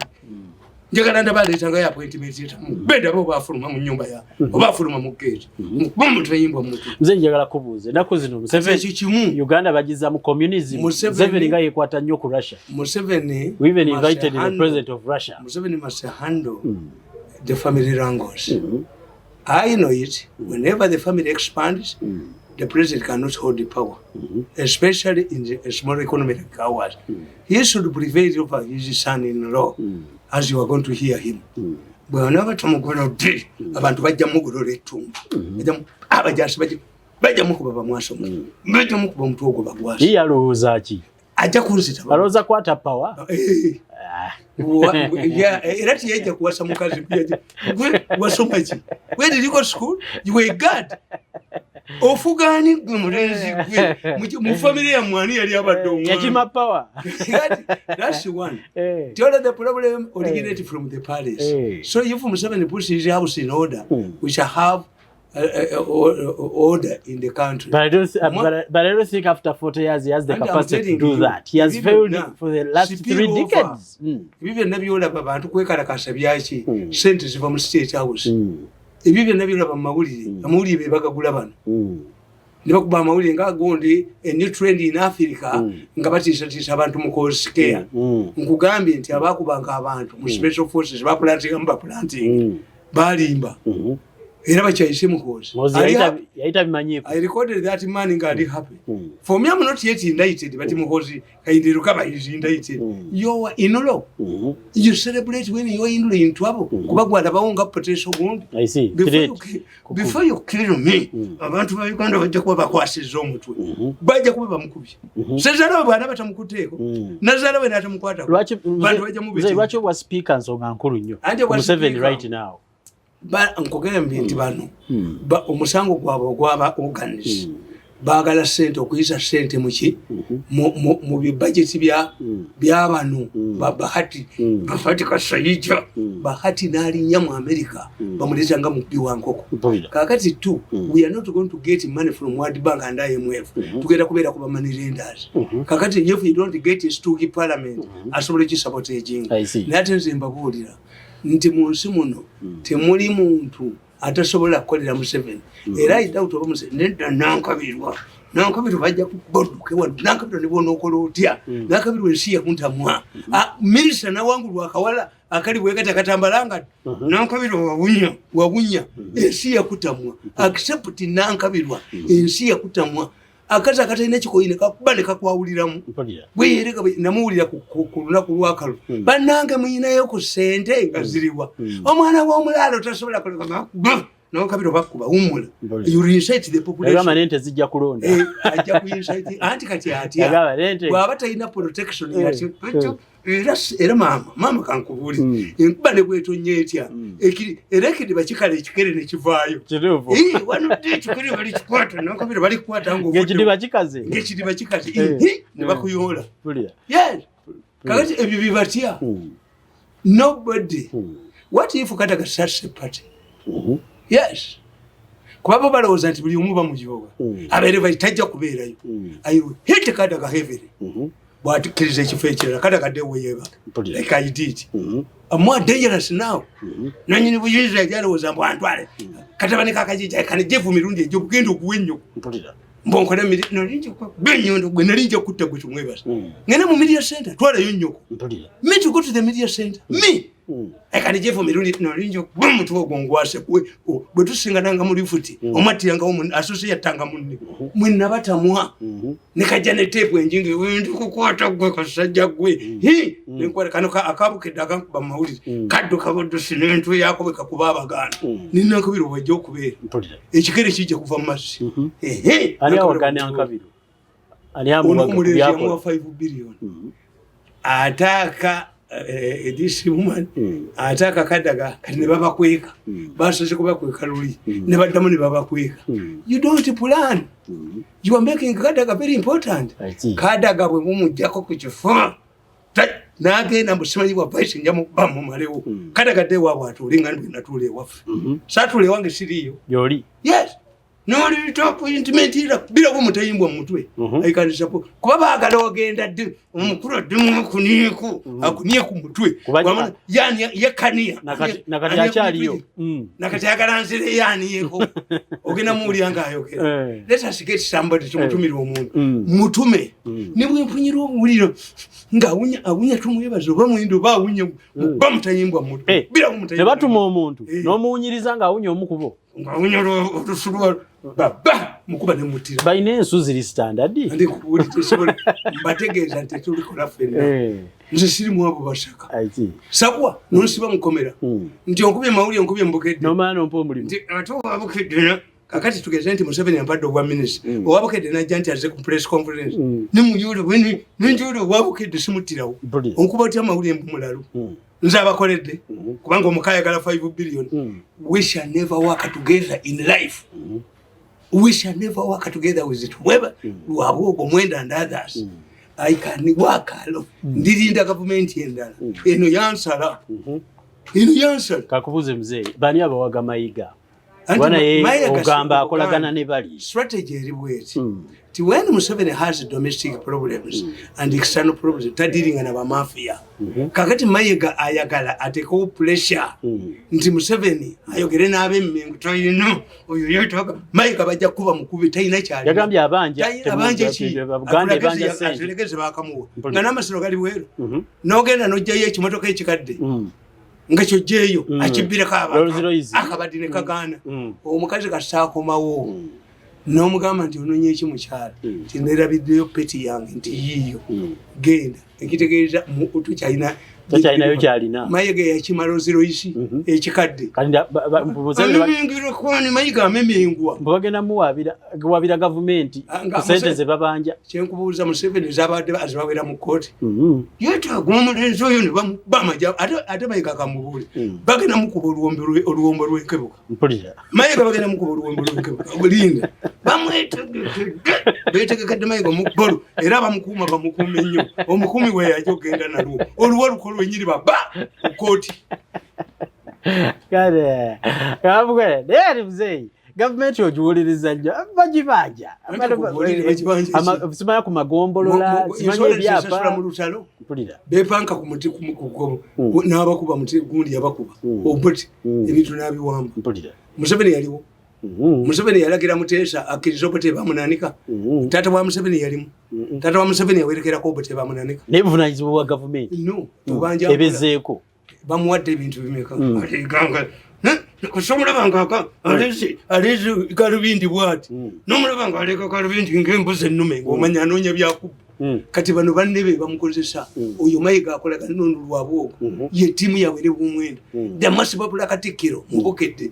njagala ndabaleetanga ya appointment yeta beda bo bafuluma mu nyumba ya obafuluma mu gate mu tayimbo omutwe. Nze njagala kubuuza ennaku zino Museveni Uganda bagiza mu communism. Museveni nga yekwata nnyo ku Russia. Museveni we even invited the president of Russia. Museveni must handle the family wrangles. I know it. Whenever the family expands, the president cannot hold the power, especially in the small economic hours. He should prevail over his son-in-law, as you are going to hear him. Whenever Tomogolo did, abantu bajja mugolora ettumba. Abajasi bajja mukuba bamwaso. Bajja mukuba omutuogo bagwasa. Ye alowooza ki? Ajja kunzita. Alowooza kwata power. Era tiyajja kuwasa mukazi gwe wasoma ki? Where did you go to school? You were God. Ofugani mulenzi gwe mu family ya mwani yali abadde omwana yakima power. That's one. Tell the problem originated from the palace. So if Museveni puts his house in order, we shall have order in the country. But I don't think after 40 years he has the capacity to do that. He has failed for the last 3 decades. Even nabyola babantu kwekalakasa byaki sente ziva mu state house. Ebyo byonna byolaba mu mawulire amawulire be bagagula bano ne bakuba amawulire nga agondi a new trend in Africa nga batiisatiisa abantu mu kosikea nkugambye nti abakubanga abantu mu special forces bapulantinga mu bapulanting balimba era bakyayise mukozi yayita bimanyiiko. I recorded that man nga ali happy. For me, I'm not yet indicted, but mukozi kayindiru kaba is indicted. You are in law. You celebrate when you are in trouble. Kuba gwada bawonga potential wound. I see. Before you kill me, abantu ba Uganda bajja kuba bakwasiza omutwe. Bajja kuba bamukubye. Sezala bwana batamukuteeko. Nazala we natamukwata. Lwaki was speaker Nsonga nkulu nnyo. Museveni right now. Ba nkogembye nti bano omusango gwabwe gwaba organize baagala sente okuyisa sente muki mu budget by'abano bahati bafati kasayija bahati n'alinnya mu America bamuleeta nga mubbi wa nkoko kakati tu we are not going to get money from World Bank and IMF tugenda kubeera ku money lenders kakati if you don't get a stuki parliament asobole kisabotaginga nate nze mbabuulira nti mu nsi muno temuli muntu atasobola kukolera Museveni era ayita utoba Museveni nedda nankabirwa Nankabirwa bajja kuboduke wano nankabirwa nibona okola otya nankabirwa ensi yakuntamwa minisita nawangulwa akawala akali bwekati akatambalanga nankabirwa wabunya ensi yakutamwa accept nankabirwa ensi yakutamwa akaza akatalina kikoyine kakuba ne kakwawuliramu bweyereka namuwulira ku lunaku lwakalo bannange muyinayo ku ssente nga ziriwa omwana w'omulaalo tasobola kuleka nankabirwa bakuba wumula you reincite the population manente zijja kulonda ajja kuincite anti kati atya bw'aba talina protection yati era mama kankubuli enkuba ne bwetonnya etya era ekidiba kikala ekikere ne kivaayo wano dde ekikere bali kikwata nankabirwa bali kukwata ng'ekidiba kikaze ne bakuyoola yes kakati ebyo bibatya nobody what if Kadaga starts a party yes kuba balowooza nti buli omu bamujoga abeere batajja kubeerayo ayiwe hit Kadaga heavily bw'atukkiriza ekifo ekirala Kadaga dde weyeeba like I did I'm more dangerous now nanyini buyinza yalowooza mbu antwale katabane kakajija kane jefu mirundi egyo bugenda okuwa ennyo mbonkole nalinja benyondo gwe nalinja kutta gwe tumwebasa ngena mu media center twalayo nnyoko me to go to the media center me akani jefu mirundi nalinja mutu ogongwase bwe tusingananga muri futi omatiranga omu associate tanga munne mwenna batamwa ne kajja tape enjinge wendi kukwata gwe kasajja gwe nenkwale kano akabukedde akankuba mawulire kaddo kaboddo sinentu yako bekakuba abaganda nina nkabiro bwajja okubeera ekikere kijja kuva mu masi ali awagane ankabiro ali amu 5 billion ataka this woman ataka Kadaga kati ne babakweka basoze kubakweka luli ne baddamu ne babakweka you don't plan you are making Kadaga very important Kadaga bwe mumujjako ku kifo nagenda musimanyi bwa vice njamu bamu malewo Kadaga de wabwe atulinga ndu natule waffe satule wange siriyo yoli yes no top intimate ira bila kumutayimbwa mutwe aikanisa kuba bagala ogenda dde omukuru dde kuniku akuniye ku mutwe yani yakania nakati akyaliyo nakati agalanzire yani yeko ogena muri anga ayokera let us get somebody tumutumira omuntu mutume nibwe mpunyira obuliro nga awunya tumwebazo bamwindo bawunya bamutayimbwa mutwe bila kumutayimbwa tebatuma omuntu nomuwunyiriza nga awunya omukubo ngawunya otusulwa baba mukuba ne mutira bayine ensu ziri standard ndi kubuli tesobola mbategeeza nti tuli kola fenna nze siri mu abo bashaka sakwa nonsiba mukomera nti onkubye mawuli onkubye mbukedde nomana ompo mulimu nti ato abukedde kakati tugeze nti Museveni ampadde obwa minister owabukedde najja nti aze ku press conference ne muyule weni nenjule owabukedde simutirawo onkuba otya mawuli embumulalu nze abakoledde kubanga omukayagala 5 billion we shall never work together in life we shall never work together with it whoever Lwabogo Mwenda and others I can work alone ndirinda government endala eno yansala kakubuze mzee bani abawaga mayiga bwana ye ogamba akolagana ne bali strategy eri bweti ti when Museveni has domestic problems and external problems dealing na ba mafia kakati mayiga ayagala ateko pressure nti Museveni ayogere nabe mmengo toyino oyo yotoka mayiga bajja kuba mukubi tayina kyali yagambye abanja abagande banja atelegeze bakamuwa ngana masiro gali bwero nogenda nojjayo ekimotoka ekikadde nga kyo jeyo akibira kaba akabadine kagana omukazi ka Ssaako mawo n'omugamba nti ononye eki mukyala tinderabiddeyo peti yange nti yiyo genda ekitegeeza tukyalina takyalinayo kyalina mayiga yakimala oziroisi ekikadde amemengiro kwani mayiga amemengwa bagenda muwabira gavumenti kusente ze babanja kyenkubuuza Museveni zabadde azibawera mu kooti yetaaga omulenzi oyo ne bamaja ate mayiga kamubule bagenda mukuba oluwombo lw'enkebuka mayiga bagenda mukuba oluwombo lw'enkebuka obulinda betegekadde mayiga omukubolo era bamukuuma ennyo omukumi we yajja okgenda nalwo oluwa lukolo enyiri baba ukoti kale kabugwe deri mzee government ojuwuliriza nnyo bajibaja simanya ku magombolola simanya ebyapa mpulira bepanka ku muti kumukugobo n'abakuba muti gundi yabakuba obuti ebintu n'abiwamba mpulira Museveni yaliwo Museveni yalagira Muteesa akkiriza obuteba munanika. Taata wa Museveni yalimu. Taata wa Museveni yawerekerako obuteba munanika. N'ebuvunanyizibwa bwa gavumenti. No, tubanja ebezeeko. Bamuwadde ebintu bimeka. Aliganga. Kusomulabanga alizi Kalubindi bwati. Nomulabanga aleka Kalubindi ng'embuzi ennume ng'omanya anoonya byakuba. Kati bano banne be bamukozesa oyo Mayiga akolaga nnondo lwabwo ye timu yawere bumwenda damasi babula Katikkiro mubokedde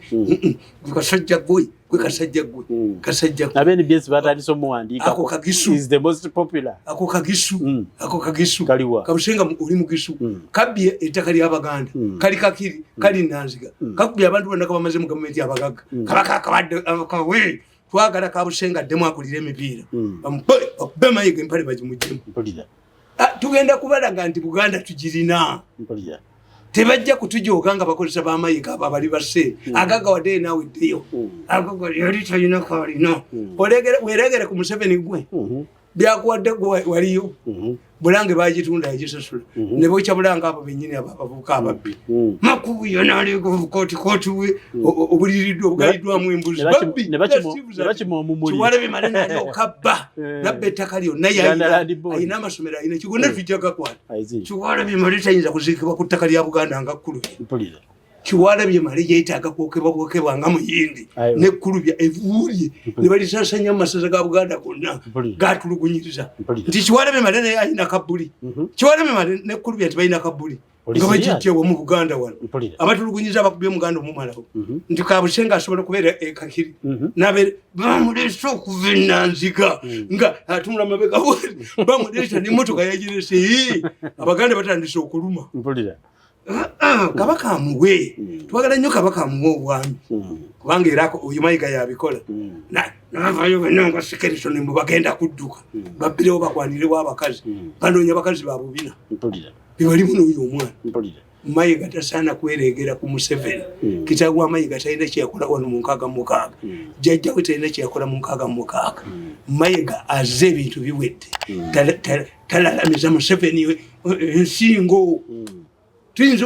kasajja gwe kasajja abeni byesi batandise omuwandiika ako kagisu is the most popular ako kagisu kabusenga oli mugisu kabye ettaka ly'Abaganda kali kakiri kali nanziga kakubye abantu bonna kabamaze mu gavumenti y'abagaga kabaka akabadde akawe twagala Kabusenga ddemu akulira emipiira bamupe Mayiga empale bagimuggyemu tugenda kubalaga nti Buganda tugirina tebajja kutujooga nga bakozesa ba Mayiga abo abali basse agaga wadde naawe ddeyo agaga yali talina kaalina weeregere ku Museveni gwe byakuwadde gwe waliyo Bulange bagitunda yagisasula ne bokya Bulanga abo bennyini abavubuka ababbi makubu yona alego kooti we obuliriddwa obugaliddwamu embuzi babbi ne bakimwa omumuli kiwalabe manene okabba nabbe ettaka lyonna ayina amasomero ayina kigonna tujja gakwata kiwalabe mali tayinza kuziikibwa ku ttaka lya Buganda nga Kkulu kiwalabye mali yeetaaga kwokebwa nga Muyindi n'Ekkulubya evuulye ne balisasanya mu masaza ga Buganda gonna gaatulugunyiriza nti kiwalabye mali naye ayina kabbuli kiwalabye mali n'Ekkulubya tibalina kabbuli nga bagijjewo mu Buganda wano abatulugunyiriza bakubye Muganda omumalawo nti Kabusenga asobola okubeera ekakiri nabeere bamuleesa okuva ennanziga nga atunula mabega bamuleesa n'emmotoka yagirese Abaganda batandise okuluma kabaka amuwe twagala nnyo kabaka amuwe obwami kubanga era oyo Mayiga yabikola navayo bonna nga Sekeresoni mbu bagenda kudduka babbirewo bakwanirewo abakazi banoonya abakazi ba bubina bebalimu n'oyo omwana Mayiga tasaana kwereegera ku Museveni kitaawe wa Mayiga talina kyeyakola wano mu 66 jjajja we talina kyeyakola mu 66 Mayiga azze ebintu biwedde talalamiza Museveni ensingo tuyinza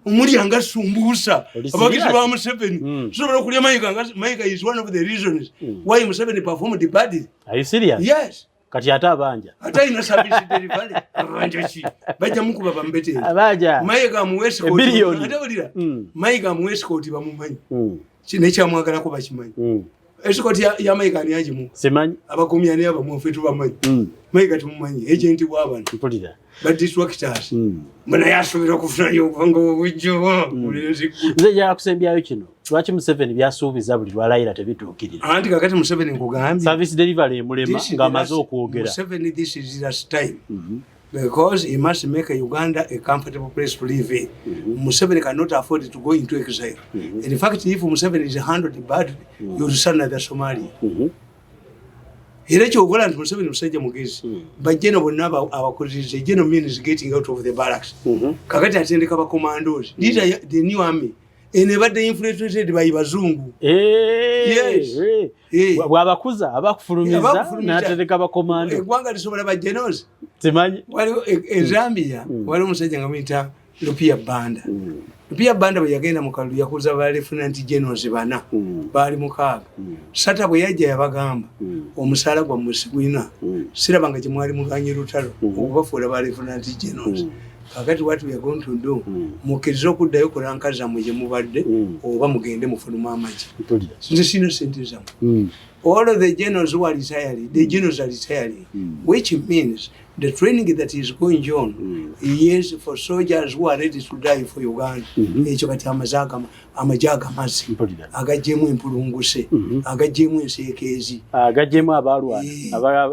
omulyanga sumbuusa abagizi ba Museveni tusobola okulya Mayiga is one of the reasons why Museveni performed badly. Are you serious? Yes. Kati ate abanja ate ayina service delivery abanja ki bajja mukuba bambete abanja Mayiga mu West Coast ate olira Mayiga mu West Coast bamumanyi kine kyamwagalako bakimanyi esikooti ya Mayiga ani agimu simanyi abakumya ne abamufe tubamanyi Mayiga tumumanyi agenti w'abantu mpulira badiswakitasi mbona yasubira okufunayo obwongo obujjo mulenzi nze yakusembyayo kino lwaki Museveni byasuubiza buli lwalayira tebituukirira anti kakati Museveni nkugambye service delivery emulema ng'amaze okwogera Museveni this is his last time because he must make Uganda a comfortable place to live in. Museveni cannot afford to go into exile. In fact, if Museveni is handled badly, you will send another Somalia. Era kyobola nti Museveni musajja mugezi bajjeno bonna abakozesa jeno means getting out of the barracks kakati atendeka ba commandos leader the new army enebadde infiltrated by bazungu bwabakuza abakufulumiza n'atendeka ba commando eggwanga lisobola bajjenozi simanyi waliwo Zambia waliwo omusajja nga muyita Lupia Banda Lupia Banda bwe yagenda mu kalulu yakuza ba lieutenant generals bana baali mukaaga Sata bwe yajja yabagamba omusaala gwa musigwina sirabanga gye mwali mulwanyi lutalo okubafuula ba lieutenant generals kakati what we are going to do mukkiriza okuddayo kulanga zammwe gye mubadde oba mugende mufuluma amagi nze sina sente zammwe all of the generals who are retiring, the generals are retiring, which means the training that is going on is for soldiers who are ready to die for Uganda. Ekyo kati amajaga masi agajjemu empulunguse agajjemu enseekeezi agajjemu abalwana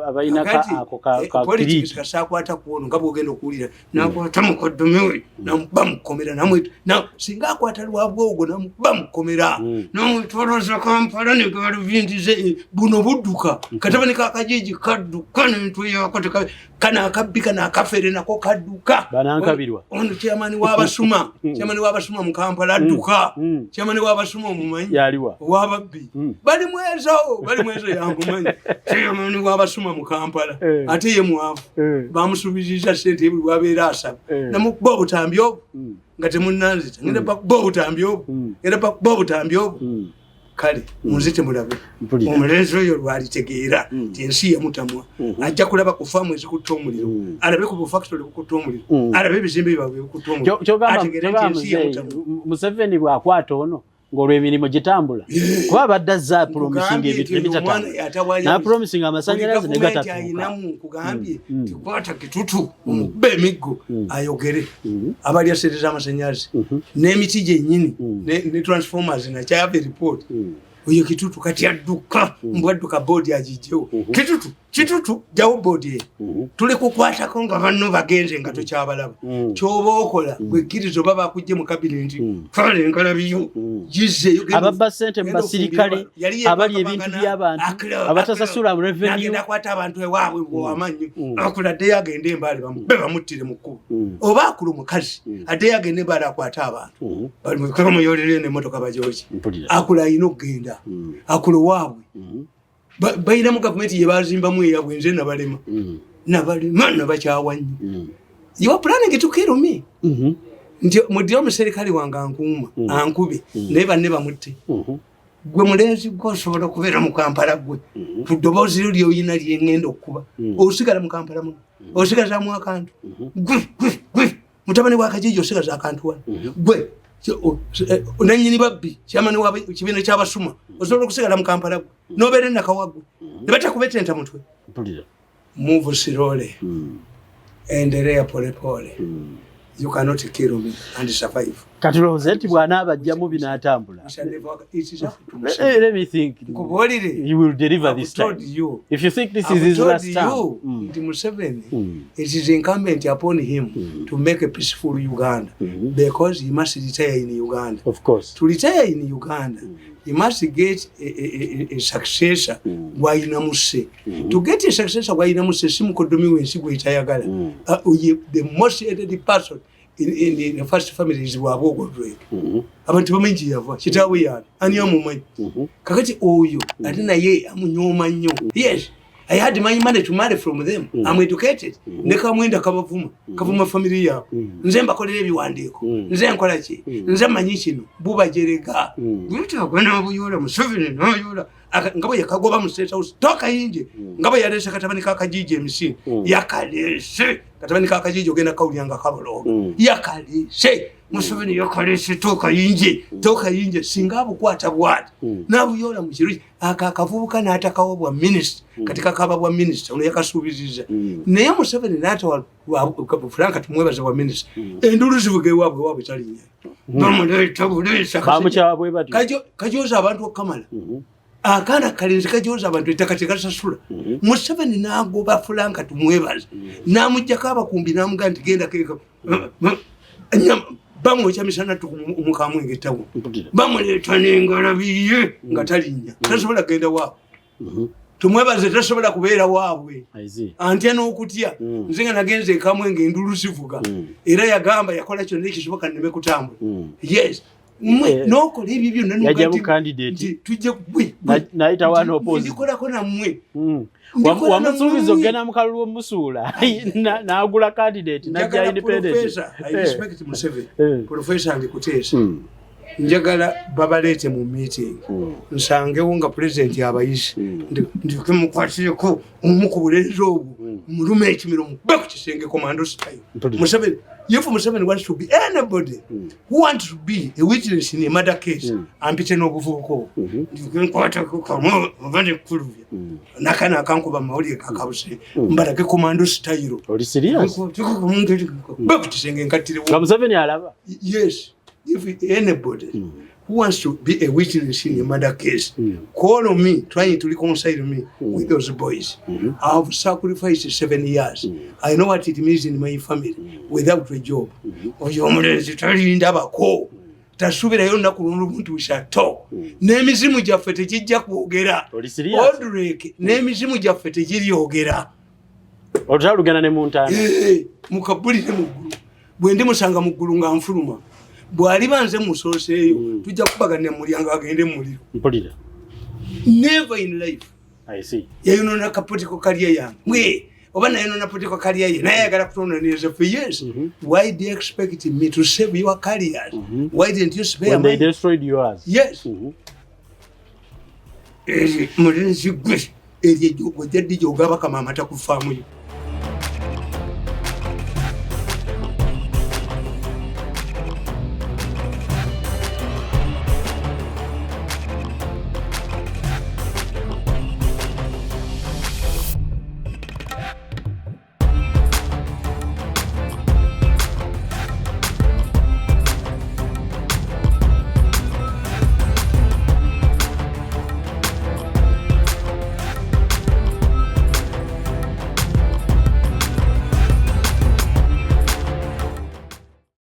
abayina ako politics kasakwata kuono nga bwogenda okuwulira nakwata mukoddomewe namubamukomera namwe singa akwata lwabwogo namubamukomera namwetoloza Kampala ne galubindize buno budduka katabanika akajiji kadduka n'entwe yako kana akabbi kana akafere nako kadduka banankabirwa ono chairman w'abasuma mu Kampala adduka chairman w'abasuma omumanyi yaliwa w'ababbi bali mwezo yangumanyi chairman w'abasuma mu Kampala ate ye mwavu bamusubiziza sente buli wabeera asaba namukuba obutambi obwo nga temunnanzita ngenda bakuba obutambi obwo kale munzite mulabe omulenzi oyo lwalitegeera nti ensi yamutamwa ajja kulaba ku faamu ezikutta omuliro alabe ku bufactory bukutta omuliro alabe ebizimbe byabwe bikutta omuliro ategeere nti ensi yamutamwa. Museveni bw'akwata ono ng'olw'emirimu gitambula kuba abadde azza promisinga ebintu tebitatambula n'apromisinga amasanyalaze ne gatatuuka. Kugambye tikwata kitutu omukube emiggo ayogere abalya sente z'amasanyalaze n'emiti gyennyini ne transformers nakyayava report oyo kitutu kati adduka mbwadduka boodi agijjewo kitutu jawo boodi ye tuli kukwatako nga banno bagenze nga tokyabalaba kyoba okola bwekkiriza oba bakujje mu kabineti twala engalabiyo gizeyo ababba ssente mu basirikale abali ebintu by'abantu abatasasula mu revenue agenda kwata abantu ewaabwe bw'amanyi akula addeyo agende embaale bamuttire mu kkubo oba akula omukazi addeyo agende embaale akwate abantu bamuyolerere n'emmotoka bagyoki akula alina okugenda akula waabwe bayinamu gavumenti ye bazimbamu eyabwe nze nabalema nabakyawa nnyo you are planning to kill me nti muddire omuserikale wange ankuuma ankube naye banne bamutte gwe mulenzi gwosobola okubeera mu Kampala gwe ku ddoboozi lyo lyoyina lyengenda okukuba osigala mu Kampala muno osigazamu akantu gwe mutabani bwakajijo osigaza akantu wano gwe nanyini babbi kyamani wa kibiina ky'abasuma osobola okusigala mu Kampala gwe nobeere nakawagwe ne batakubetenta mutwe. Move slowly endelea polepole you cannot kill me and survive. Kati lowooza nti bw'anaabajjamu binaatambula. Let me think. You will deliver this time. If you think this is his last time. It is incumbent upon him to make a peaceful Uganda because he must retire in Uganda. Of course. To retire in Uganda, he must get a successor Wainamuse. To get a successor Wainamuse, Simukodomi when she will retire. The most hated person in the first family is Wabogo. Abantu bamenji yava kitawe yana ani amumanyi kakati oyo atina ye amunyoma nnyo. Yes, I had my money to marry from them. I'm educated. Neka mwenda kavuma family yabo nze mbakolera ebiwandiiko nze nkola ki nze manyi kino buba jerega bwita kwena buyola Museveni noyola ngabo yakagoba mu State House toka inje ngabo yalese katabani kakajije emisini yakalese katabani kakajije ogenda kawulyanga kabologa yakalese Museveni yakalese toka inje singabo kwata bwati nabuyola mu kiruki akavubuka n'atakawo bwa minister katika kaba bwa minister ono yakasubiziza naye Museveni n'atawa Franka tumwebaza bwa minister endulu zivuge wabwe talinya nomule tabulesa kajoza abantu okamala akana kalinzi kajoza abantu itakatika sasula Museveni nagoba Franka tumwebaza namujjaka abakumbi namugandi genda keka bamu chamisana tumukamwe ngetawo bamuleta n'engalabiye nga talinya tasobola genda waabwe tumwebaze tasobola kubeera waabwe antya n'okutya nzenga nagenze ekamwe ng'endulu zivuga era yagamba yakola kyonna ekisoboka nneme kutambula. Yes, nokola ebyo byonna tujje nayita wano opposite ndikolako nammwe wamusuubiza ogenda mu kalulu omusuula n'agula candidate najja independent. I respect Museveni Professor Alikuteesa njagala babaleete mu meeting nsangewo nga president abayise ndike mukwatireko omu ku bulenzi obwo mulume ekimiro mukube ku kisenge commando style. Museveni Museveni wants to be anybody who wants to be a witness in a murder case ampite n'obuvubuka obwo ndike nkwatako kamwe obadde kuluvya nakana akankuba amawulire kakabuse mbalage commando style. Oli serious? Baku kisenge nkatire nga Museveni alaba. Yes. If anybody who wants to be a witness in a murder case, call on me, trying to reconcile me with those boys. I have sacrificed 7 years. I know what it means in my family without a job. Tasubirayo nakulundu omuntu ushato n'emizimu gyaffe tekijja kwogera. Odrek n'emizimu gyaffe tekiryogera. Otalugana ne muntana mukabulire muggulu bwe ndi musanga muggulu nga nfuluma bwali banze musooseeyo tujja kubaganira mulyango agende muliro mpulira. Never in life. I see. Yayinona kapotiko kaliya yange mwe oba nayinona potiko kaliya ye naye ayagala kutononeza for years. Why do you expect me to save your careers? Why didn't you spare when they destroyed yours? Yes. mulenzi gwe eryo ojjaddi gyogaba kama amata ku faamu yo